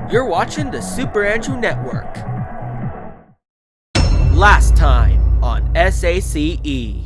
You're watching the Super Andrew Network. Last time on SACE.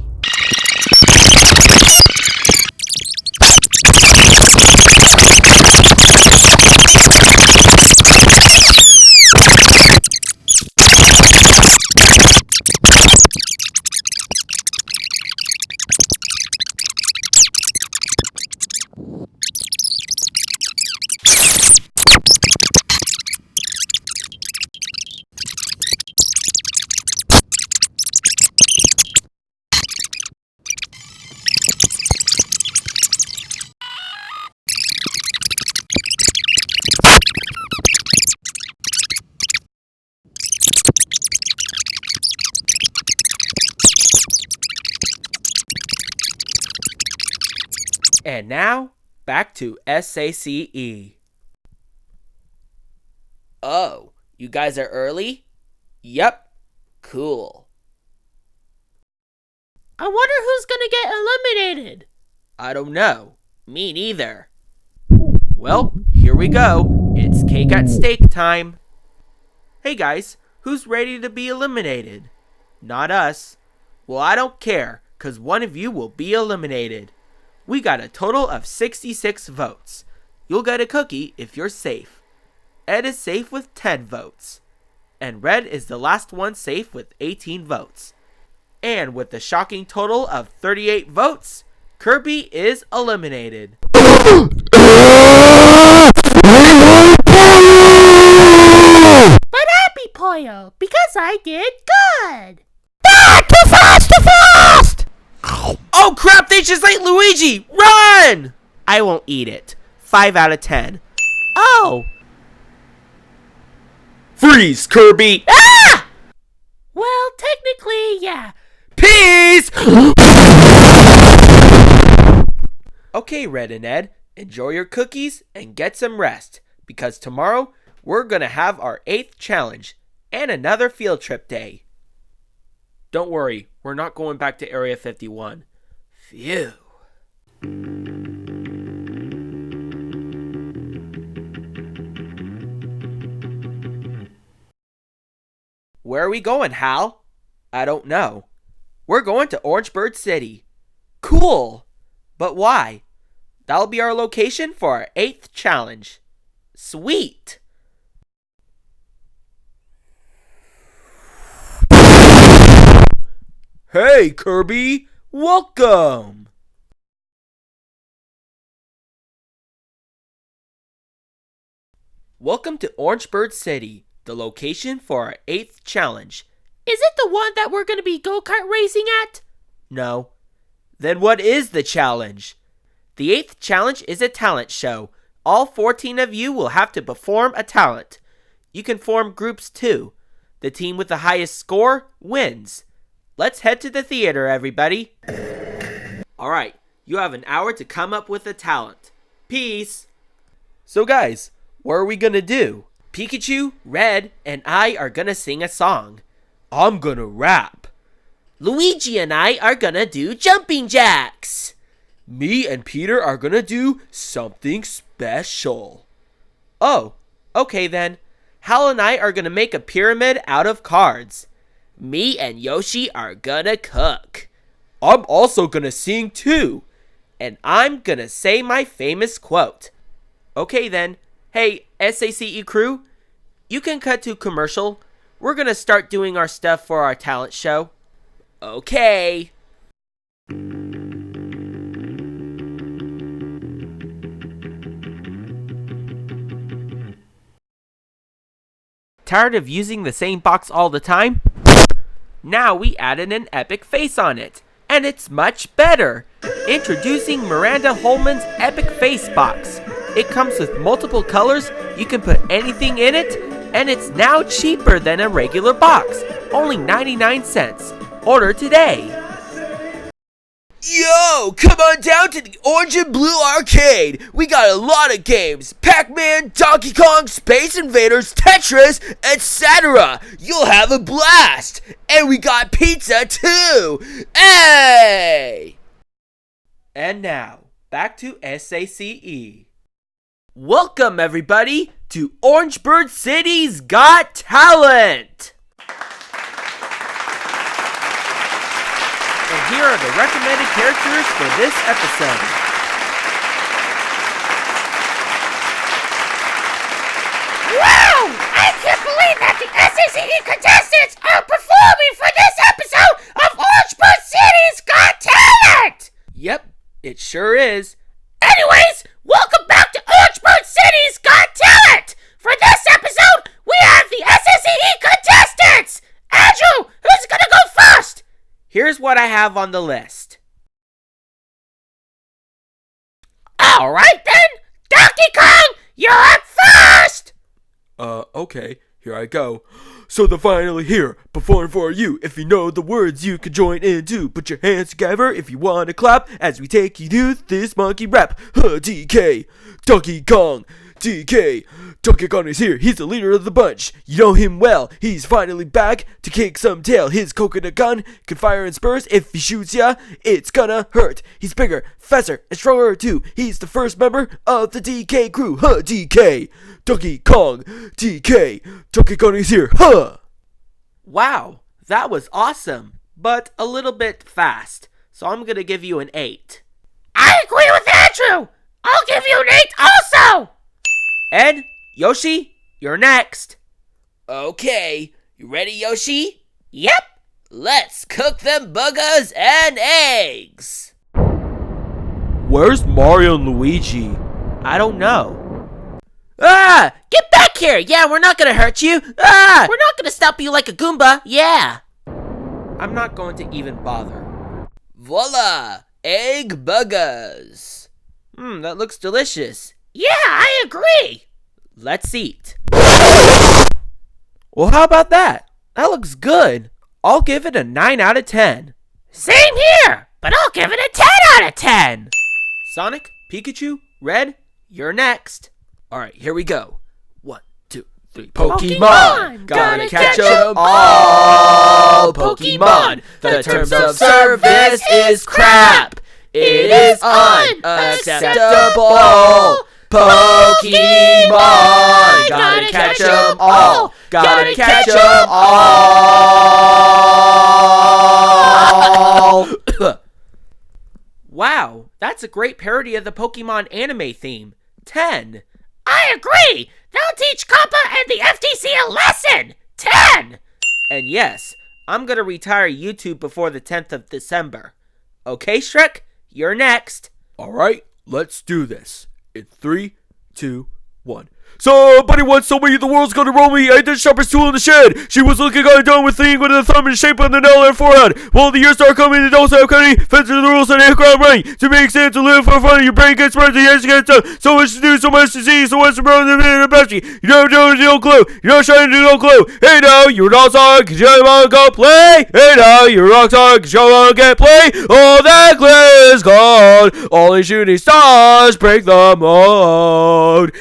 And now, back to SACE. Oh, you guys are early? Yep, cool. I wonder who's gonna get eliminated. I don't know. Me neither. Well, here we go. It's cake at stake time. Hey guys, who's ready to be eliminated? Not us. Well, I don't care, 'cause one of you will be eliminated. We got a total of 66 votes. You'll get a cookie if you're safe. Ed is safe with 10 votes. And Red is the last one safe with 18 votes. And with the shocking total of 38 votes, Kirby is eliminated. But happy Pollo, because I did good. Ah! Too fast! Too fast! Oh crap, they just ate Luigi! Run! I won't eat it. 5 out of 10. Oh! Freeze, Kirby! Ah! Well, technically, yeah. Peace! Okay, Red and Ed, enjoy your cookies and get some rest, because tomorrow we're gonna have our 8th challenge and another field trip day. Don't worry, we're not going back to Area 51. Phew. Where are we going, Hal? I don't know. We're going to Orangebird City. Cool. But why? That'll be our location for our 8th challenge. Sweet. Hey, Kirby. Welcome. Welcome to Orangebird City, the location for our 8th challenge. Is it the one that we're gonna be go-kart racing at? No. Then what is the challenge? The 8th challenge is a talent show. All 14 of you will have to perform a talent. You can form groups too. The team with the highest score wins. Let's head to the theater, everybody. Alright, you have an hour to come up with a talent. Peace. So guys, what are we gonna do? Pikachu, Red, and I are gonna sing a song. I'm gonna rap. Luigi and I are gonna do jumping jacks. Me and Peter are gonna do something special. Oh, okay then. Hal and I are gonna make a pyramid out of cards. Me and Yoshi are gonna cook. I'm also gonna sing too. And I'm gonna say my famous quote. Okay then. Hey, SACE crew, you can cut to commercial. We're gonna start doing our stuff for our talent show. Okay. Tired of using the same box all the time? Now we added an epic face on it, and it's much better. Introducing Miranda Holman's Epic Face Box. It comes with multiple colors, you can put anything in it, and it's now cheaper than a regular box. Only 99 cents. Order today. Yo, come on down to the Orange and Blue Arcade. We got a lot of games. Pac-Man, Donkey Kong, Space Invaders, Tetris, etc. You'll have a blast. And we got pizza too. Hey! And now, back to SACE. Welcome everybody to Orangeburg City's Got Talent! And here are the recommended characters for this episode. Wow! I can't believe that the SACE contestants are performing for this episode of Orangeburg City's Got Talent! Yep, it sure is. Anyways, welcome back to Orangeburg City's Got Talent! For this episode, we have the SACE contestants! Andrew, who's gonna go first? Here's what I have on the list. Alright then, Donkey Kong, you're up first! Okay, here I go. So they're finally here, performing for you. If you know the words, you can join in too. Put your hands together if you want to clap as we take you through this monkey rap. DK, Donkey Kong, DK. Donkey Kong is here, he's the leader of the bunch. You know him well, he's finally back to kick some tail. His coconut gun can fire in spurs. If he shoots ya, it's gonna hurt. He's bigger, faster, and stronger too. He's the first member of the DK crew. DK, Donkey Kong, DK. Donkey Kong is here, Wow, that was awesome, but a little bit fast. So I'm gonna give you an 8. I agree with Andrew! I'll give you an 8 also! Ed, Yoshi, you're next. Okay, you ready, Yoshi? Yep! Let's cook them buggers and eggs! Where's Mario and Luigi? I don't know. Ah! Get back here! Yeah, we're not gonna hurt you! Ah! We're not gonna stop you like a Goomba! Yeah! I'm not going to even bother. Voila! Egg buggers! That looks delicious. Yeah, I agree! Let's eat. Well, how about that? That looks good. I'll give it a 9 out of 10. Same here! But I'll give it a 10 out of 10! Sonic, Pikachu, Red, you're next. Alright, here we go. 1, 2, 3. Pokemon! Gotta catch 'em all! Pokemon! The terms of service is crap! It is unacceptable! Pokemon! Gotta catch 'em all! Gotta catch 'em all! Wow, that's a great parody of the Pokemon anime theme. 10. I agree! They'll teach Kappa and the FTC a lesson! 10! And yes, I'm gonna retire YouTube before the 10th of December. Okay, Shrek, you're next. Alright, let's do this. In 3, 2, 1. Somebody once told me the world's gonna roll me. I had the sharpest tool in the shed. She was looking kind of dumb with thing with a thumb and shape on the nail on her forehead. Well, the years start coming, the don't stop cutting. Fence to the rules and ground running. To make sense, to live for fun, your brain gets spread, the edge gets done. So much to do, so much to see, so much to burn the minute about you. You don't know no clue. You don't shine no clue. Hey now, you're an outside, cause you wanna go play. Hey now, you're rock star, cause you wanna get play. All that glitters gone. Only shooting stars break the mold.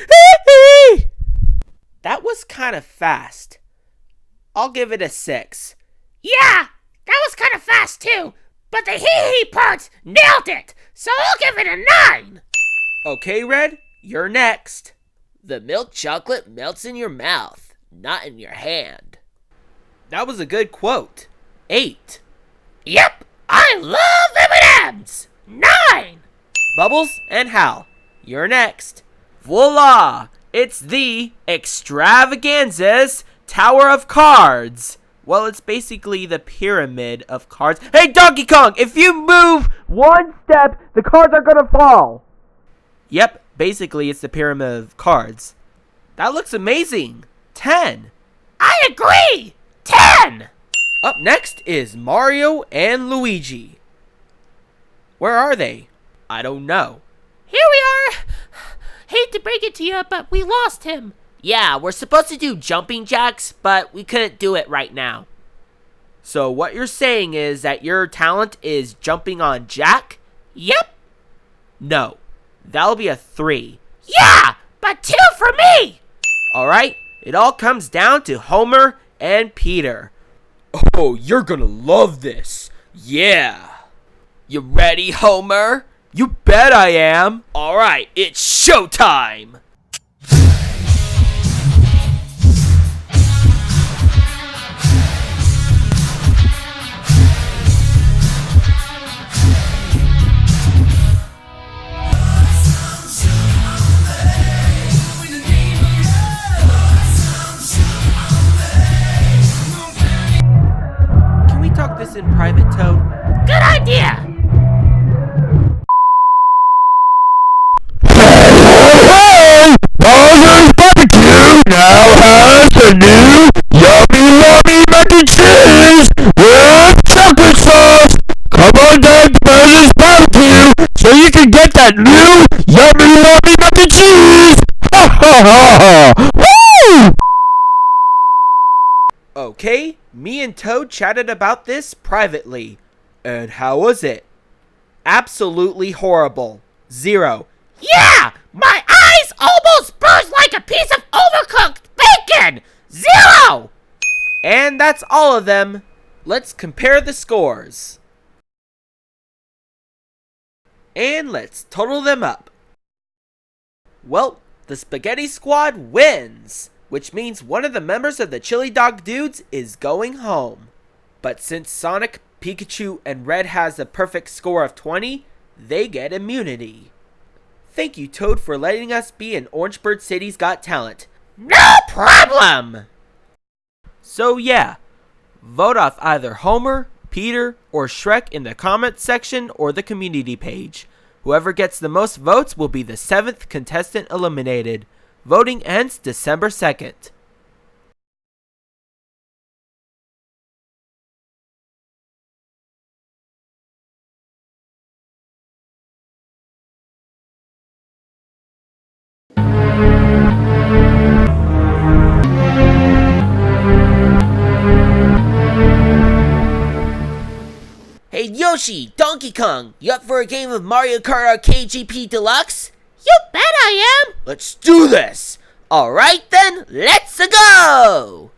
That was kind of fast. I'll give it a 6. Yeah, that was kind of fast too, but the hee-hee parts nailed it, so I'll give it a 9. Okay, Red, you're next. The milk chocolate melts in your mouth, not in your hand. That was a good quote. 8. Yep, I love M&M's. 9. Bubbles and Hal, you're next. Voila! It's the Extravaganza's Tower of Cards. Well, it's basically the pyramid of cards. Hey, Donkey Kong, if you move one step, the cards are gonna fall. Yep, basically it's the pyramid of cards. That looks amazing. 10. I agree. 10. Up next is Mario and Luigi. Where are they? I don't know. Here we are. Hate to break it to you, but we lost him. Yeah, we're supposed to do jumping jacks, but we couldn't do it right now. So what you're saying is that your talent is jumping on Jack? Yep. No, that'll be a 3. Yeah, but 2 for me. Alright, it all comes down to Homer and Peter. Oh, you're gonna love this. Yeah. You ready, Homer? You bet I am. Alright, it's showtime! you love me, mac and cheese! Ha ha ha! Woo! Okay, me and Toad chatted about this privately. And how was it? Absolutely horrible. 0. Yeah! My eyes almost burst like a piece of overcooked bacon! 0! And that's all of them. Let's compare the scores. And let's total them up. Well, the Spaghetti Squad wins, which means one of the members of the Chili Dog Dudes is going home. But since Sonic, Pikachu, and Red has a perfect score of 20, they get immunity. Thank you, Toad, for letting us be in Orangebird City's Got Talent. No problem! So yeah, vote off either Homer, Peter, or Shrek in the comments section or the community page. Whoever gets the most votes will be the 7th contestant eliminated. Voting ends December 2nd. Hey Yoshi, Donkey Kong, you up for a game of Mario Kart Arcade GP Deluxe? You bet I am! Let's do this! Alright then, let's go!